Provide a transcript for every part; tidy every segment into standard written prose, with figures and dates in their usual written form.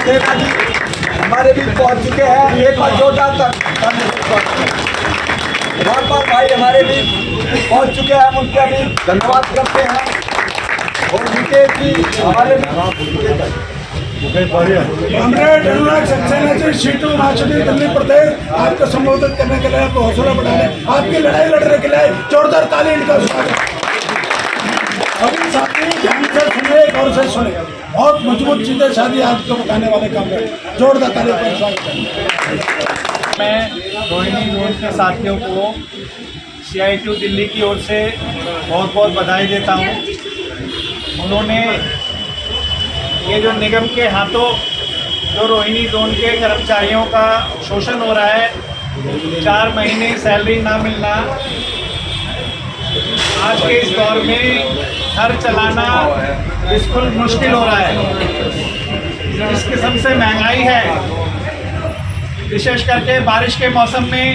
सेना जी हमारे भी पहुंच चुके हैं। एक बार जोरदार बार भाई हमारे भी पहुंच चुके हैं, हम उनका भी धन्यवाद करते हैं। और विकेट जी हमारे कॉमरेड अनुराग सक्सेना जी सीटू महासचिव दिल्ली प्रदेश आपको संबोधित करने के लिए, आपको हौसला बढ़ाने, आपकी लड़ाई लड़ने के लिए जोरदार ताली इनका स्वागत। अभी साथी ध्यान से सुने, गौर से सुने, बहुत मजबूत चीजें शादी आपको बताने वाले कॉमरेड, जोरदार ताली का स्वागत है। मैं रोहिणी जोन के साथियों को CITU दिल्ली की ओर से बहुत बहुत बधाई देता हूँ। उन्होंने ये जो निगम के हाथों जो रोहिणी जोन के कर्मचारियों का शोषण हो रहा है, 4 महीने सैलरी ना मिलना, आज के इस दौर में घर चलाना बिल्कुल मुश्किल हो रहा है। इस किस्म से महंगाई है, विशेष करके बारिश के मौसम में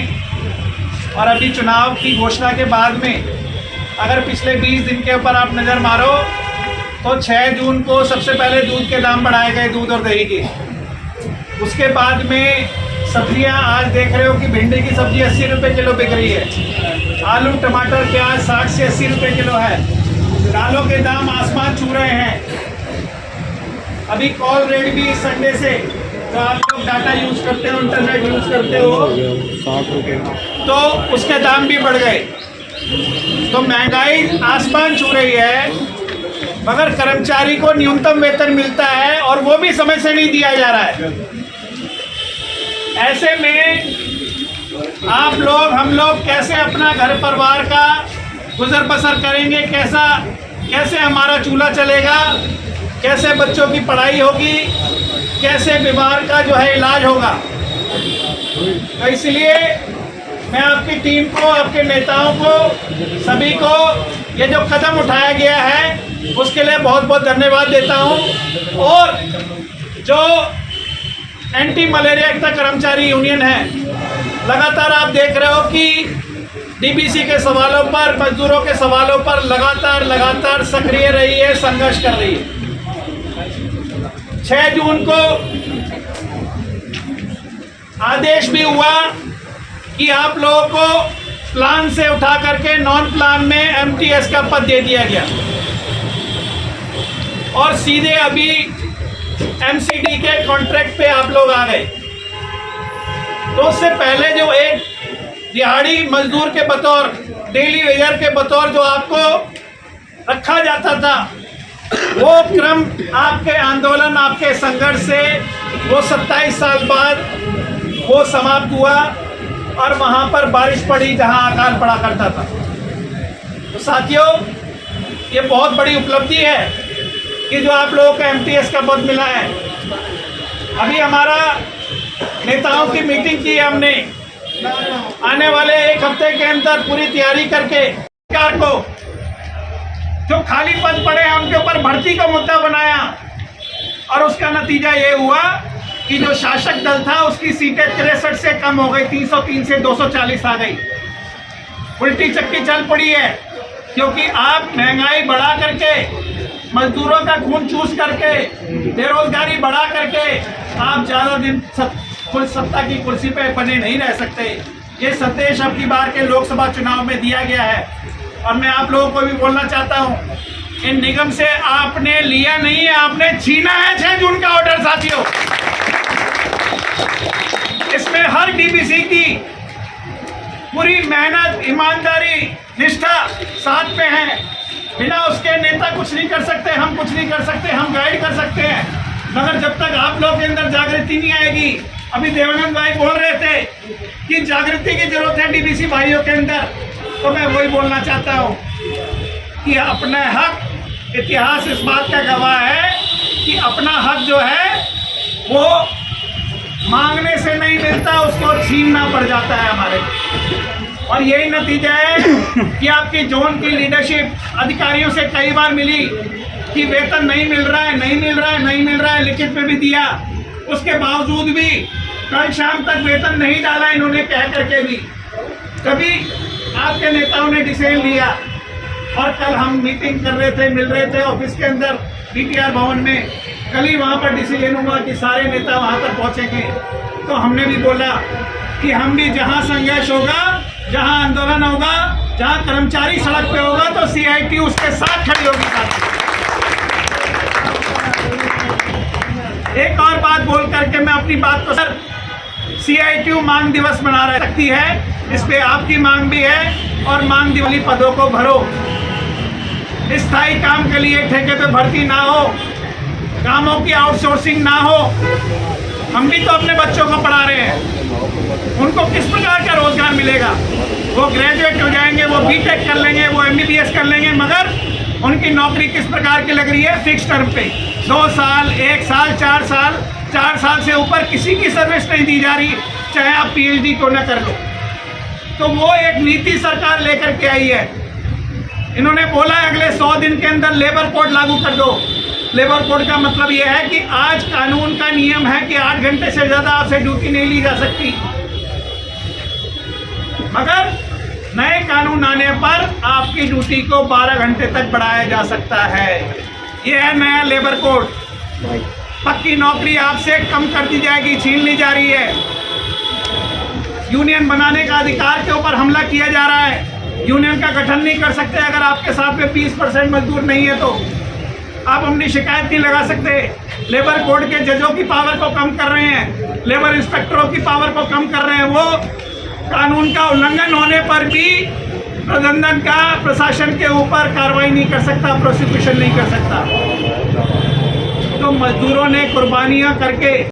और अभी चुनाव की घोषणा के बाद में, अगर पिछले 20 दिन के ऊपर आप नज़र मारो तो 6 जून को सबसे पहले दूध के दाम बढ़ाए गए, दूध और दही के। उसके बाद में सब्जियां, आज देख रहे हो कि भिंडी की सब्जी 80 रुपये किलो बिक रही है, आलू टमाटर प्याज 60 से 80 रुपये किलो है, दालों के दाम आसमान छू रहे हैं। अभी कॉल रेट भी संडे से, तो आप लोग डाटा यूज़ करते हो, इंटरनेट यूज़ करते हो, तो उसके दाम भी बढ़ गए। तो महंगाई आसमान छू रही है, मगर कर्मचारी को न्यूनतम वेतन मिलता है और वो भी समय से नहीं दिया जा रहा है। ऐसे में आप लोग, हम लोग कैसे अपना घर परिवार का गुजर बसर करेंगे, कैसे हमारा चूल्हा चलेगा, कैसे बच्चों की पढ़ाई होगी, कैसे बीमार का जो है इलाज होगा। तो इसलिए मैं आपकी टीम को, आपके नेताओं को, सभी को ये जो कदम उठाया गया है उसके लिए बहुत बहुत धन्यवाद देता हूं। और जो एंटी मलेरिया एकता कर्मचारी यूनियन है, लगातार आप देख रहे हो कि DBC के सवालों पर, मजदूरों के सवालों पर लगातार सक्रिय रही है, संघर्ष कर रही है। 6 जून को आदेश भी हुआ कि आप लोगों को प्लान से उठा करके नॉन प्लान में MTS का पद दे दिया गया और सीधे अभी MCD के कॉन्ट्रैक्ट पे आप लोग आ गए। तो उससे पहले जो एक दिहाड़ी मजदूर के बतौर, डेली वेजर के बतौर जो आपको रखा जाता था, वो क्रम आपके आंदोलन, आपके संघर्ष से वो 27 साल बाद वो समाप्त हुआ और वहाँ पर बारिश पड़ी जहाँ अकाल पड़ा करता था। तो साथियों, ये बहुत बड़ी उपलब्धि है कि जो आप लोगों को MTS का पद मिला है। अभी हमारा नेताओं की मीटिंग की हमने, आने वाले 1 हफ्ते के अंदर पूरी तैयारी करके सरकार को जो खाली पद पड़े हैं उनके ऊपर भर्ती का मुद्दा बनाया और उसका नतीजा ये हुआ कि जो शासक दल था उसकी सीटें 63 से कम हो गई, 303 से 240 आ गई। उल्टी चक्की चल पड़ी है, क्योंकि आप महंगाई बढ़ा करके, मजदूरों का खून चूस करके, बेरोजगारी बढ़ा करके आप ज़्यादा दिन सत्ता की कुर्सी पे बने नहीं रह सकते। ये संदेश अब की बार के लोकसभा चुनाव में दिया गया है और मैं आप लोगों को भी बोलना चाहता हूँ, इन निगम से आपने लिया नहीं है, आपने छीना है 6 जून का ऑर्डर। साथियों, इसमें हर DBC की पूरी मेहनत, ईमानदारी, निष्ठा साथ में है। बिना उसके नेता कुछ नहीं कर सकते, हम कुछ नहीं कर सकते, हम गाइड कर सकते हैं, मगर जब तक आप लोग के अंदर जागृति नहीं आएगी। अभी देवानंद भाई बोल रहे थे कि जागृति की जरूरत है DBC भाइयों के अंदर, तो मैं वही बोलना चाहता हूँ कि अपना हक, इतिहास इस बात का गवाह है कि अपना हक जो है वो मांगने से नहीं मिलता, उसको छीनना पड़ जाता है हमारे। और यही नतीजा है कि आपकी जोन की लीडरशिप अधिकारियों से कई बार मिली कि वेतन नहीं मिल रहा है, नहीं मिल रहा है, नहीं मिल रहा है, लिखित में भी दिया, उसके बावजूद भी कल शाम तक वेतन नहीं डाला इन्होंने, कह करके भी। कभी आपके नेताओं ने डिसीजन लिया और कल हम मीटिंग कर रहे थे, मिल रहे थे ऑफिस के अंदर DTR भवन में, कल ही वहाँ पर डिसीजन हुआ कि सारे नेता वहाँ पर पहुँचेंगे, तो हमने भी बोला कि हम भी जहाँ संघर्ष होगा, जहाँ आंदोलन होगा, जहाँ कर्मचारी सड़क पे होगा, तो CIT उसके साथ खड़ी होगी। साथ एक और बात बोल करके मैं अपनी बात को, सर CITU मांग दिवस मना सकती है, इस पे आपकी मांग भी है, और मांग दिवाली पदों को भरो। स्थायी काम के लिए ठेके पे भर्ती ना हो, कामों की आउटसोर्सिंग ना हो। हम भी तो अपने बच्चों को पढ़ा रहे हैं, उनको किस प्रकार का रोजगार मिलेगा? वो ग्रेजुएट हो जाएंगे, वो BTech कर लेंगे, वो MBBS कर लेंगे, मगर उनकी नौकरी किस प्रकार की लग रही है? फिक्स टर्म पे 2 साल, 1 साल, 4 साल, 4 साल से ऊपर किसी की सर्विस नहीं दी जा रही, चाहे आप PhD क्यों ना कर लो। तो वो एक नीति सरकार लेकर के आई है। इन्होंने बोला है अगले 100 दिन के अंदर लेबर कोड लागू कर दो। लेबर कोड का मतलब यह है कि आज कानून का नियम है कि 8 घंटे से ज़्यादा आपसे ड्यूटी नहीं ली जा सकती, मगर नए कानून आने पर आपकी ड्यूटी को 12 घंटे तक बढ़ाया जा सकता है। यह है नया लेबर कोड। पक्की नौकरी आपसे कम कर दी जाएगी, छीन ली जा रही है। यूनियन बनाने का अधिकार के ऊपर हमला किया जा रहा है। यूनियन का गठन नहीं कर सकते अगर आपके साथ में 20% मजदूर नहीं है, तो आप अपनी शिकायत नहीं लगा सकते। लेबर कोड के जजों की पावर को कम कर रहे हैं, लेबर इंस्पेक्टरों की पावर को कम कर रहे हैं। वो कानून का उल्लंघन होने पर भी प्रबंधन का प्रशासन के ऊपर कार्रवाई नहीं कर सकता, प्रोसिक्यूशन नहीं कर सकता। तो मजदूरों ने कुर्बानियां करके